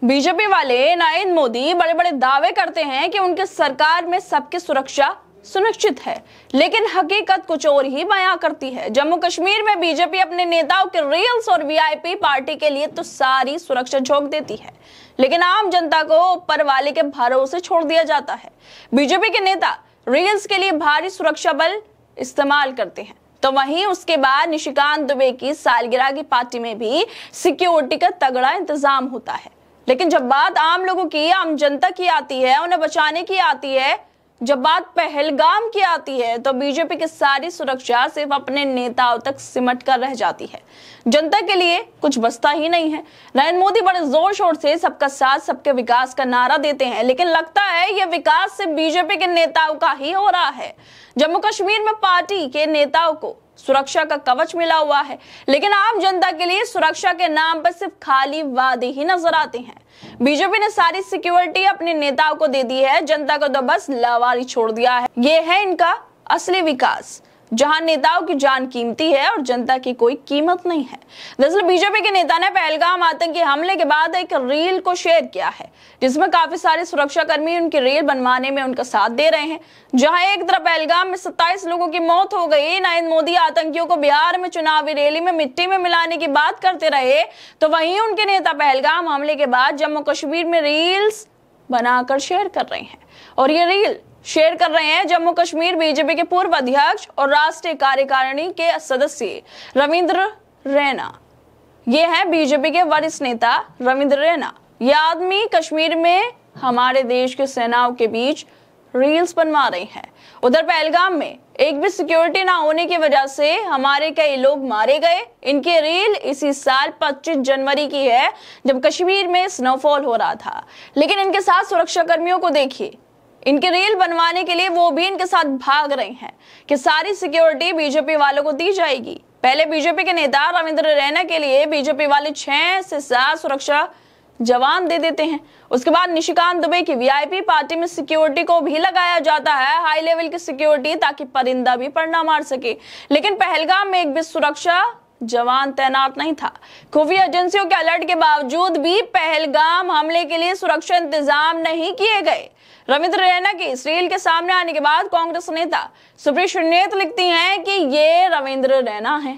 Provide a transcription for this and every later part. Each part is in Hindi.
बीजेपी वाले नरेंद्र मोदी बड़े बड़े दावे करते हैं कि उनकी सरकार में सबकी सुरक्षा सुनिश्चित है, लेकिन हकीकत कुछ और ही बयां करती है। जम्मू कश्मीर में बीजेपी अपने नेताओं के रील्स और वीआईपी पार्टी के लिए तो सारी सुरक्षा झोंक देती है, लेकिन आम जनता को ऊपर वाले के भरोसे छोड़ दिया जाता है। बीजेपी के नेता रील्स के लिए भारी सुरक्षा बल इस्तेमाल करते हैं, तो वहीं उसके बाद निशिकांत दुबे की सालगिरह की पार्टी में भी सिक्योरिटी का तगड़ा इंतजाम होता है। लेकिन जब बात आम लोगों की, आम जनता की आती है, उन्हें बचाने की आती है, जब बात पहलगाम की आती है, तो बीजेपी की सारी सुरक्षा सिर्फ अपने नेताओं तक सिमट कर रह जाती है। जनता के लिए कुछ बचता ही नहीं है। नरेंद्र मोदी बड़े जोर शोर से सबका साथ सबके विकास का नारा देते हैं, लेकिन लगता है यह विकास सिर्फ बीजेपी के नेताओं का ही हो रहा है। जम्मू कश्मीर में पार्टी के नेताओं को सुरक्षा का कवच मिला हुआ है, लेकिन आम जनता के लिए सुरक्षा के नाम पर सिर्फ खाली वादे ही नजर आते हैं। बीजेपी ने सारी सिक्योरिटी अपने नेताओं को दे दी है, जनता को तो बस लावारी छोड़ दिया है। ये है इनका असली विकास, जहां नेताओं की जान कीमती है और जनता की कोई कीमत नहीं है। दरअसल बीजेपी के नेता ने पहलगाम आतंकी हमले के बाद एक रील को शेयर किया है, जिसमें काफी सारे सुरक्षा कर्मी उनकी रील बनवाने में उनका साथ दे रहे हैं। जहां एक तरफ पहलगाम में 27 लोगों की मौत हो गई, नरेंद्र मोदी आतंकियों को बिहार में चुनावी रैली में मिट्टी में मिलाने की बात करते रहे, तो वहीं उनके नेता पहलगाम हमले के बाद जम्मू कश्मीर में रील्स बनाकर शेयर कर रहे हैं। और ये रील शेयर कर रहे हैं जम्मू कश्मीर बीजेपी के पूर्व अध्यक्ष और राष्ट्रीय कार्यकारिणी के सदस्य रविंद्र रैना। ये है बीजेपी के वरिष्ठ नेता रविंद्र रैना। ये आदमी कश्मीर में हमारे देश के सेनाओं के बीच रील्स बनवा रहे हैं। उधर पहलगाम में एक भी सिक्योरिटी ना होने की वजह से हमारे कई लोग मारे गए। इनकी रील इसी साल 25 जनवरी की है, जब कश्मीर में स्नोफॉल हो रहा था। लेकिन इनके साथ सुरक्षा कर्मियों को देखिए, इनके रील बनवाने के लिए वो भी इनके साथ भाग रहे हैं कि सारी सिक्योरिटी बीजेपी वालों को दी जाएगी। पहले बीजेपी के नेता रविंद्र रैना के लिए बीजेपी वाले 6 से 7 सुरक्षा जवान दे देते हैं। उसके बाद निशिकांत दुबे की वीआईपी पार्टी में सिक्योरिटी को भी लगाया जाता है, हाई लेवल की सिक्योरिटी, ताकि परिंदा भी पर ना मार सके। लेकिन पहलगाम में एक भी सुरक्षा जवान तैनात नहीं था। खुफिया एजेंसियों के अलर्ट के बावजूद भी पहलगाम हमले के लिए सुरक्षा इंतजाम नहीं किए गए। रविंद्र रैना की इस रील के सामने आने के बाद कांग्रेस नेता सुप्रीत शर्नेत लिखती हैं कि ये रविंद्र रैना है।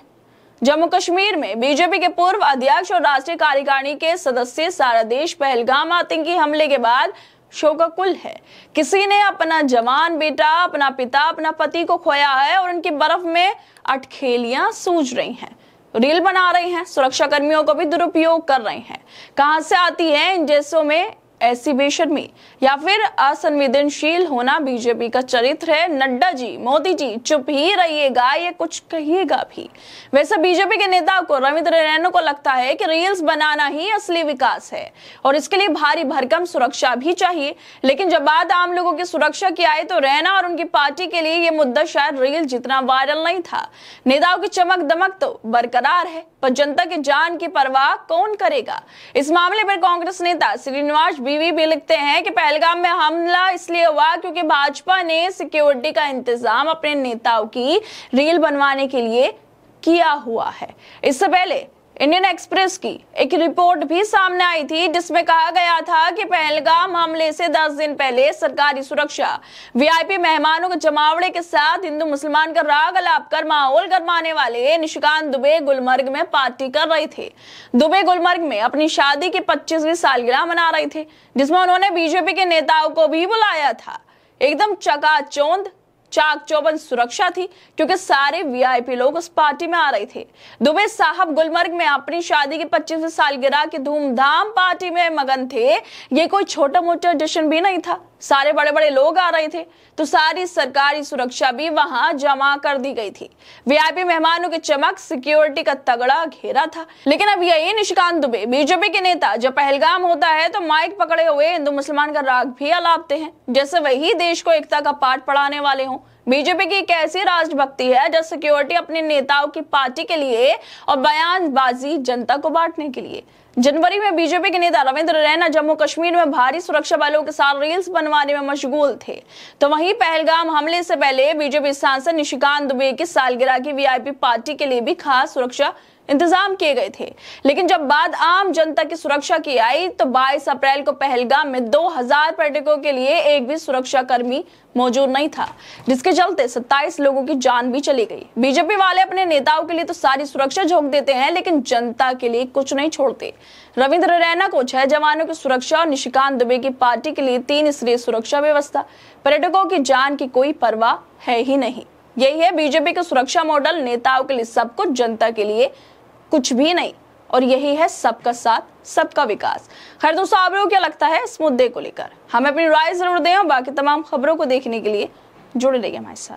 जम्मू कश्मीर में बीजेपी के पूर्व अध्यक्ष और राष्ट्रीय कार्यकारिणी के सदस्य सारा देश पहलगाम आतंकी हमले के बाद शोकाकुल है। किसी ने अपना जवान बेटा, अपना पिता, अपना पति को खोया है और उनकी बर्फ में अटखेलियां सूझ रही हैं, रील बना रहे हैं, सुरक्षा कर्मियों को भी दुरुपयोग कर रहे हैं। कहां से आती है इन जैसों में ऐसी बेशर्मी या फिर असंवेदनशील होना? बीजेपी का चरित्र है। नड्डा जी, मोदी जी चुप ही रहिएगा, ये कुछ कहिएगा भी। वैसे बीजेपी के नेता को रविंद्र रैना को लगता है कि रील्स बनाना ही असली विकास है और इसके लिए भारी भरकम सुरक्षा भी चाहिए। लेकिन जब बात आम लोगों की सुरक्षा की आए, तो रैना और उनकी पार्टी के लिए ये मुद्दा शायद रील जितना वायरल नहीं था। नेताओं की चमक दमक तो बरकरार है, पर जनता की जान की परवाह कौन करेगा? इस मामले पर कांग्रेस नेता श्रीनिवास बीवी भी लिखते हैं कि पहलगाम में हमला इसलिए हुआ क्योंकि भाजपा ने सिक्योरिटी का इंतजाम अपने नेताओं की रील बनवाने के लिए किया हुआ है। इससे पहले इंडियन एक्सप्रेस की एक रिपोर्ट भी सामने आई थी, जिसमें कहा गया था कि पहलगाम हमले से 10 दिन पहले सरकारी सुरक्षा वीआईपी मेहमानों के जमावड़े के साथ हिंदू मुसलमान का राग अलाप कर माहौल गरमाने वाले निशिकांत दुबे गुलमर्ग में पार्टी कर रहे थे। दुबे गुलमर्ग में अपनी शादी की 25वीं सालगिरह मना रहे थे, जिसमें उन्होंने बीजेपी के नेताओं को भी बुलाया था। एकदम चकाचौंध चाक चौबंद सुरक्षा थी, क्योंकि सारे वीआईपी लोग उस पार्टी में आ रहे थे। दुबे साहब गुलमर्ग में अपनी शादी की 25वीं सालगिरह की धूमधाम पार्टी में मगन थे। ये कोई छोटा मोटा जश्न भी नहीं था, सारे बड़े बड़े लोग आ रहे थे, तो सारी सरकारी सुरक्षा भी वहां जमा कर दी गई थी। वीआईपी मेहमानों की चमक, सिक्योरिटी का तगड़ा घेरा था। लेकिन अब यही निशिकांत दुबे, बीजेपी के नेता, जब पहलगाम होता है तो माइक पकड़े हुए हिंदू मुसलमान का राग भी अलापते हैं, जैसे वही देश को एकता का पाठ पढ़ाने वाले हों। बीजेपी की एक ऐसी राष्ट्रभक्ति है जब सिक्योरिटी अपने नेताओं की पार्टी के लिए और बयानबाजी जनता को बांटने के लिए। जनवरी में बीजेपी के नेता रविंद्र रैना जम्मू कश्मीर में भारी सुरक्षा बलों के साथ रील्स बनवाने में मशगूल थे, तो वहीं पहलगाम हमले से पहले बीजेपी सांसद निशिकांत दुबे की सालगिरह की वीआईपी पार्टी के लिए भी खास सुरक्षा इंतजाम किए गए थे। लेकिन जब बात आम जनता की सुरक्षा की आई तो 22 अप्रैल को पहलगाम में 2000 पर्यटकों के लिए एक भी सुरक्षा कर्मी मौजूद नहीं था, जिसके चलते 27 लोगों की जान भी चली गई। बीजेपी वाले अपने नेताओं के लिए तो सारी सुरक्षा झोंक देते हैं, लेकिन जनता के लिए कुछ नहीं छोड़ते। रविंद्र रैना को 6 जवानों की सुरक्षा और निशिकांत दुबे की पार्टी के लिए 3 स्तरीय सुरक्षा व्यवस्था। पर्यटकों की जान की कोई परवाह है ही नहीं। यही है बीजेपी का सुरक्षा मॉडल, नेताओं के लिए सब कुछ, जनता के लिए कुछ भी नहीं। और यही है सबका साथ सबका विकास। खैर दोस्तों, आप लोगों को क्या लगता है इस मुद्दे को लेकर? हमें अपनी राय जरूर दें और बाकी तमाम खबरों को देखने के लिए जुड़े रहिए हमारे साथ।